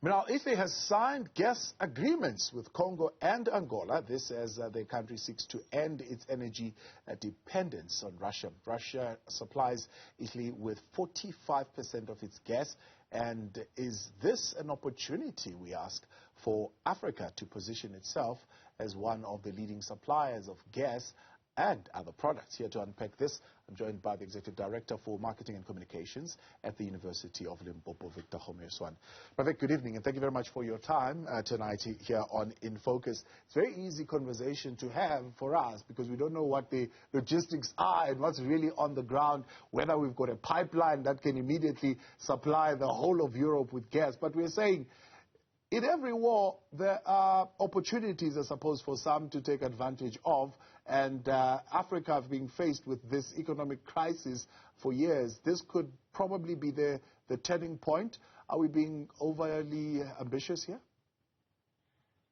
Now, Italy has signed gas agreements with Congo and Angola. This as the country seeks to end its energy dependence on Russia. Russia supplies Italy with 45% of its gas. And is this an opportunity, we ask, for Africa to position itself as one of the leading suppliers of gas and other products? Here to unpack this, I'm joined by the Executive Director for Marketing and Communications at the University of Limpopo, Victor Kgomoeswana. Vic, good evening, and thank you very much for your time tonight here on In Focus. It's a very easy conversation to have for us because we don't know what the logistics are and what's really on the ground, whether we've got a pipeline that can immediately supply the whole of Europe with gas. But we're saying in every war, there are opportunities, I suppose, for some to take advantage of. And Africa have been faced with this economic crisis for years. This could probably be the turning point. Are we being overly ambitious here?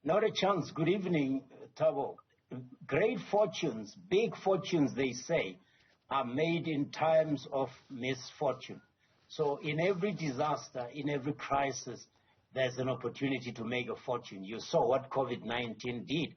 Not a chance. Good evening, Thabo. Great fortunes, big fortunes, they say, are made in times of misfortune. So in every disaster, in every crisis, there's an opportunity to make a fortune. You saw what COVID-19 did.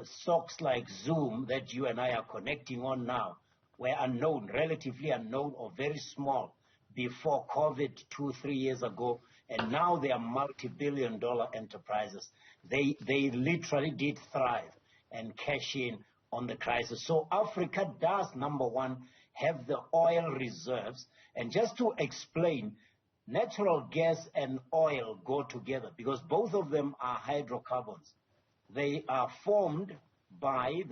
Stocks like Zoom that you and I are connecting on now were unknown, relatively unknown or very small before COVID 2-3 years ago, and now they are multi-billion-dollar enterprises. They literally did thrive and cash in on the crisis. So Africa does, number one, have the oil reserves. And just to explain, natural gas and oil go together because both of them are hydrocarbons. They are formed by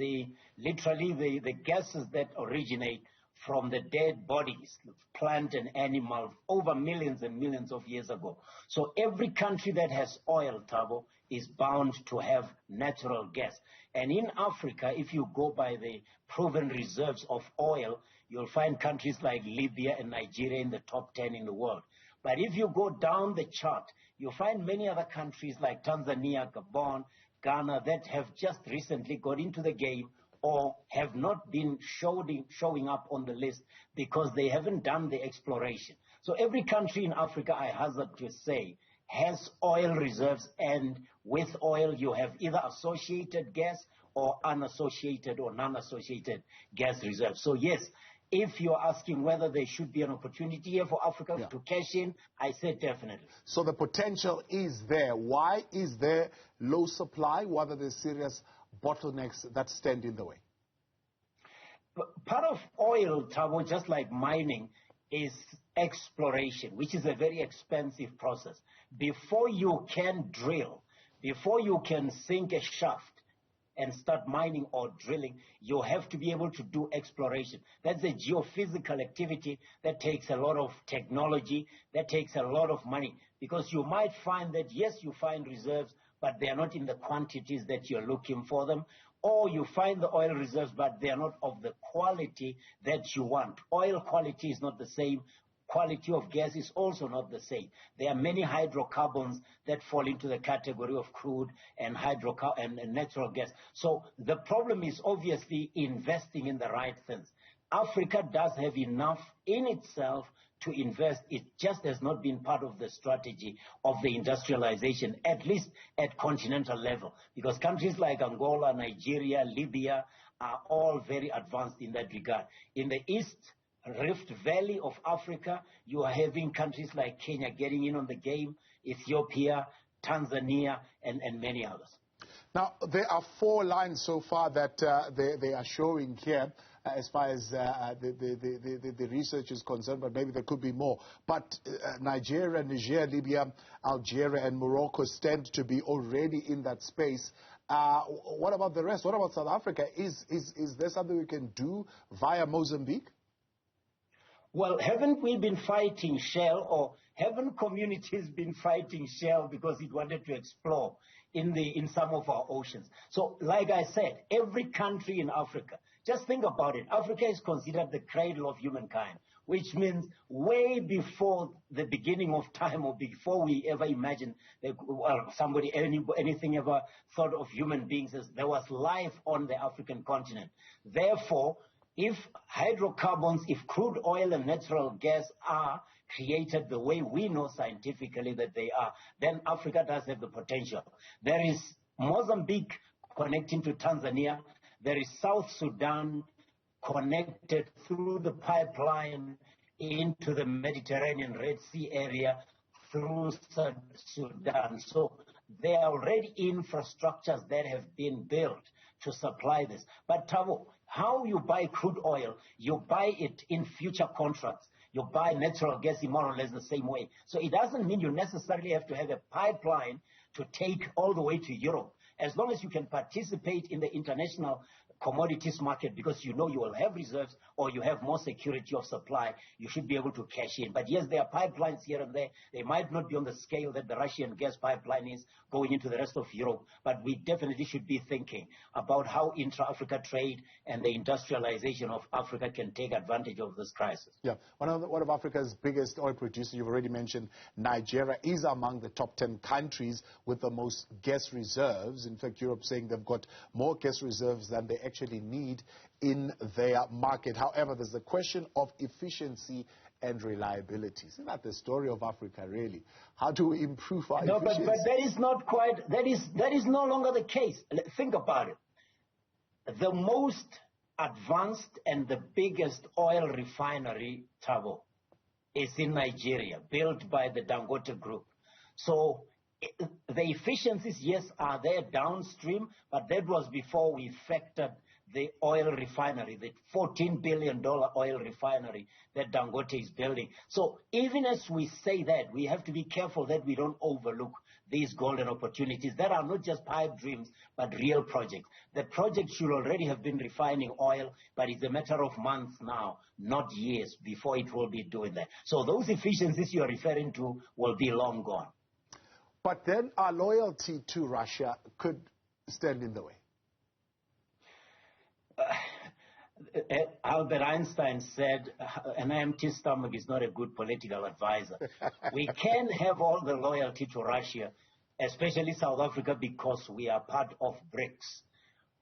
literally the gases that originate from the dead bodies, plant and animal, over millions and millions of years ago. So every country that has oil, Thabo, is bound to have natural gas. And in Africa, if you go by the proven reserves of oil, you'll find countries like Libya and Nigeria in the top 10 in the world. But if you go down the chart, you'll find many other countries like Tanzania, Gabon, Ghana that have just recently got into the game or have not been showing up on the list because they haven't done the exploration. So every country in Africa, I hazard to say, has oil reserves, and with oil you have either associated gas or unassociated or non-associated gas reserves. So yes, if you're asking whether there should be an opportunity here for Africa to cash in, I say definitely. So the potential is there. Why is there low supply? What are the serious bottlenecks that stand in the way? Part of oil, Thabo, just like mining, is exploration, which is a very expensive process. Before you can drill, before you can sink a shaft and start mining or drilling, you have to be able to do exploration. That's a geophysical activity that takes a lot of technology, that takes a lot of money, because you might find that, yes, you find reserves, but they are not in the quantities that you're looking for them, or you find the oil reserves, but they are not of the quality that you want. Oil quality is not the same. Quality of gas is also not the same. There are many hydrocarbons that fall into the category of crude and and natural gas. So the problem is obviously investing in the right things. Africa does have enough in itself to invest. It just has not been part of the strategy of the industrialization, at least at continental level, because countries like Angola, Nigeria, Libya are all very advanced in that regard. In the East Rift Valley of Africa, you are having countries like Kenya getting in on the game, Ethiopia, Tanzania, and many others. Now, there are 4 lines so far that they are showing here as far as the research is concerned, but maybe there could be more. But Nigeria, Niger, Libya, Algeria, and Morocco stand to be already in that space. What about the rest? What about South Africa? Is there something we can do via Mozambique? Well, haven't we been fighting Shell, or haven't communities been fighting Shell because it wanted to explore in some of our oceans? So, like I said, every country in Africa, just think about it. Africa is considered the cradle of humankind, which means way before the beginning of time, or before we ever imagined that, well, anything ever thought of human beings, as there was life on the African continent. Therefore, if hydrocarbons, if crude oil and natural gas are created the way we know scientifically that they are, then Africa does have the potential. There is Mozambique connecting to Tanzania. There is South Sudan connected through the pipeline into the Mediterranean Red Sea area through Sudan. So there are already infrastructures that have been built to supply this. But Thabo, how you buy crude oil, you buy it in future contracts. You buy natural gas in more or less the same way. So it doesn't mean you necessarily have to have a pipeline to take all the way to Europe. As long as you can participate in the international commodities market, because you know you will have reserves or you have more security of supply, you should be able to cash in. But yes, there are pipelines here and there. They might not be on the scale that the Russian gas pipeline is going into the rest of Europe, but we definitely should be thinking about how intra-Africa trade and the industrialization of Africa can take advantage of this crisis. Yeah, one of Africa's biggest oil producers, you've already mentioned, Nigeria, is among the top 10 countries with the most gas reserves. In fact, Europe saying they've got more gas reserves than they actually need in their market. However, there's the question of efficiency and reliability. Isn't that the story of Africa, really? How do we improve our efficiency? But that is not quite, that is no longer the case. Think about it. The most advanced and the biggest oil refinery, Thabo, is in Nigeria, built by the Dangote Group. So the efficiencies, yes, are there downstream, but that was before we factored the oil refinery, the $14 billion oil refinery that Dangote is building. So even as we say that, we have to be careful that we don't overlook these golden opportunities that are not just pipe dreams, but real projects. The project should already have been refining oil, but it's a matter of months now, not years, before it will be doing that. So those efficiencies you are referring to will be long gone. But then our loyalty to Russia could stand in the way. Albert Einstein said, an empty stomach is not a good political advisor. We can have all the loyalty to Russia, especially South Africa, because we are part of BRICS.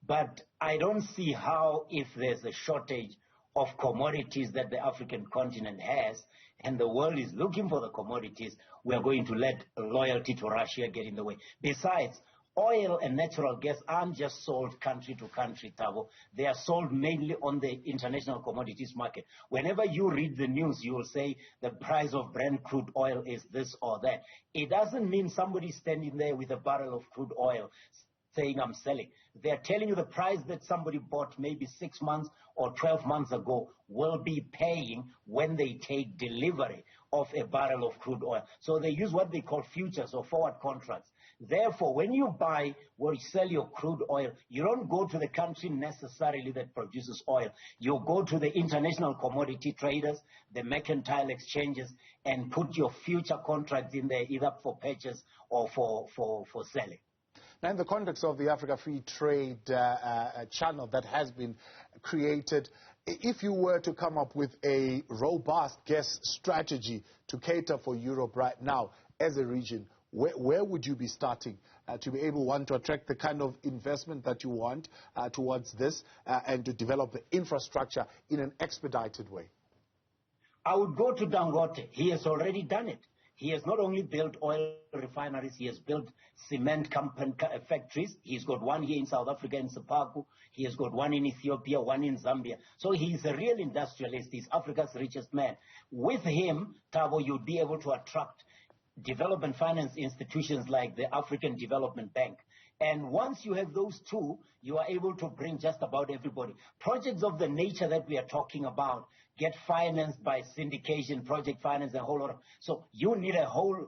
But I don't see how, if there's a shortage of commodities that the African continent has, and the world is looking for the commodities, we are going to let loyalty to Russia get in the way. Besides, oil and natural gas aren't just sold country to country, Thabo. They are sold mainly on the international commodities market. Whenever you read the news, you will say the price of Brent crude oil is this or that. It doesn't mean somebody standing there with a barrel of crude oil saying I'm selling. They're telling you the price that somebody bought maybe 6 months or 12 months ago will be paying when they take delivery of a barrel of crude oil. So they use what they call futures or forward contracts. Therefore, when you buy or sell your crude oil, you don't go to the country necessarily that produces oil. You go to the international commodity traders, the mercantile exchanges, and put your future contracts in there, either for purchase or for selling. Now, in the context of the Africa Free Trade channel that has been created, if you were to come up with a robust gas strategy to cater for Europe right now as a region, where would you be starting to be able, one, to attract the kind of investment that you want towards this and to develop the infrastructure in an expedited way? I would go to Dangote. He has already done it. He has not only built oil refineries, he has built cement factories. He's got one here in South Africa in Sepaku. He has got one in Ethiopia, one in Zambia. So he's a real industrialist. He's Africa's richest man. With him, Thabo, you'd be able to attract development finance institutions like the African Development Bank. And once you have those two, you are able to bring just about everybody. Projects of the nature that we are talking about get financed by syndication, project finance, a whole lot of. So you need a whole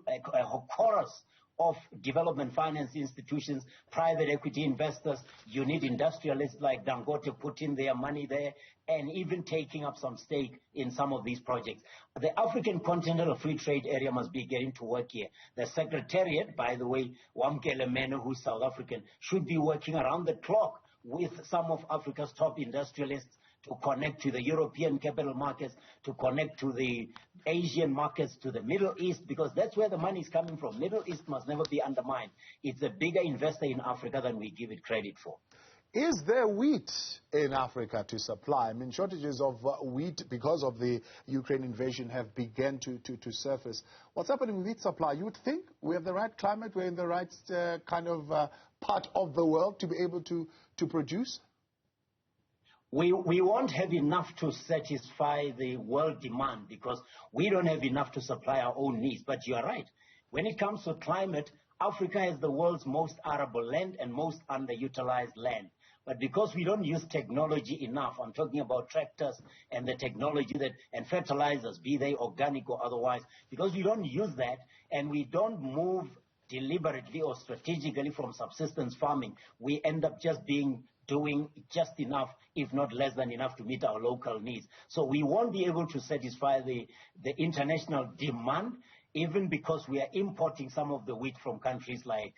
chorus of development finance institutions, private equity investors. You need industrialists like Dangote putting their money there and even taking up some stake in some of these projects. The African Continental Free Trade Area must be getting to work here. The Secretariat, by the way, Wamkele Mene, who's South African, should be working around the clock with some of Africa's top industrialists to connect to the European capital markets, to connect to the Asian markets, to the Middle East, because that's where the money is coming from. Middle East must never be undermined. It's a bigger investor in Africa than we give it credit for. Is there wheat in Africa to supply? I mean, shortages of wheat because of the Ukraine invasion have begun to surface. What's happening with wheat supply? You would think we have the right climate, we're in the right kind of part of the world to be able to produce? We won't have enough to satisfy the world demand because we don't have enough to supply our own needs. But you are right. When it comes to climate, Africa has the world's most arable land and most underutilized land. But because we don't use technology enough, I'm talking about tractors and the technology and fertilizers, be they organic or otherwise, because we don't use that and we don't move deliberately or strategically from subsistence farming, we end up doing just enough, if not less than enough, to meet our local needs. So we won't be able to satisfy the international demand, even because we are importing some of the wheat from countries like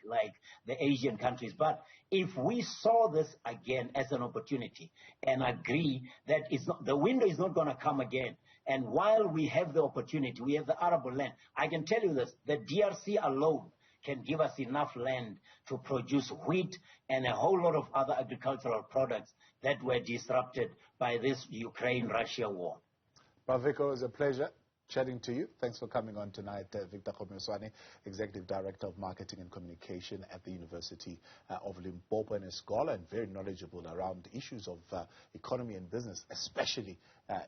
the Asian countries. But if we saw this again as an opportunity and agree that the window is not going to come again, and while we have the opportunity, we have the arable land, I can tell you this, the DRC alone can give us enough land to produce wheat and a whole lot of other agricultural products that were disrupted by this Ukraine-Russia war. Vico, it was a pleasure chatting to you. Thanks for coming on tonight. Victor Kgomoeswana, Executive Director of Marketing and Communication at the University of Limpopo and Angola, and very knowledgeable around issues of economy and business, especially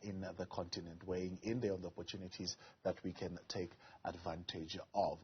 in the continent, weighing in there on the opportunities that we can take advantage of.